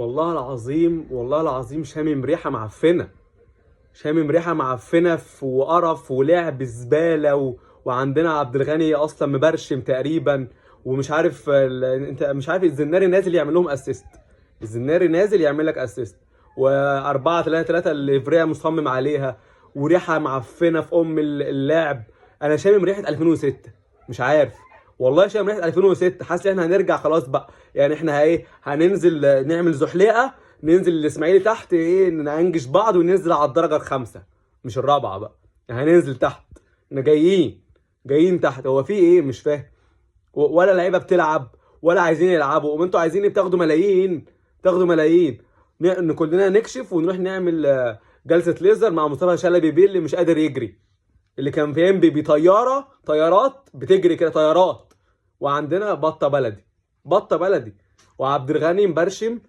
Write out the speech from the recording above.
والله العظيم والله العظيم شامم ريحه معفنه. شامم ريحه معفنه وقرف ولعب زباله وعندنا عبد الغني اصلا مبرشم تقريبا. ومش عارف انت مش عارف الزناري نازل يعمل لهم اسيست. الزناري نازل يعمل لك اسيست. و4-3-3 اللي فريا مصمم عليها. وريحه معفنه في اللعب. انا شامم ريحه 2006. مش عارف. والله شامم ريحه 2006. حاسس ان احنا هنرجع خلاص بقى. يعني احنا ايه هننزل نعمل زحليقه. ننزل الاسماعيلي تحت ايه ننجش بعض وننزل على الدرجه الخامسه. مش الرابعه بقى. يعني هننزل تحت. احنا جايين تحت. هو في ايه مش فاهم. ولا لعيبه بتلعب ولا عايزين يلعبوا. وانتوا عايزين تاخدوا ملايين. تاخدوا ملايين. كلنا نكشف ونروح نعمل جلسه ليزر مع مصطفى شلبي بيه اللي مش قادر يجري. اللي كان في ام بي طيارات بتجري كده طيارات. وعندنا بطه بلدي. بطه بلدي. وعبد الغني مبرشم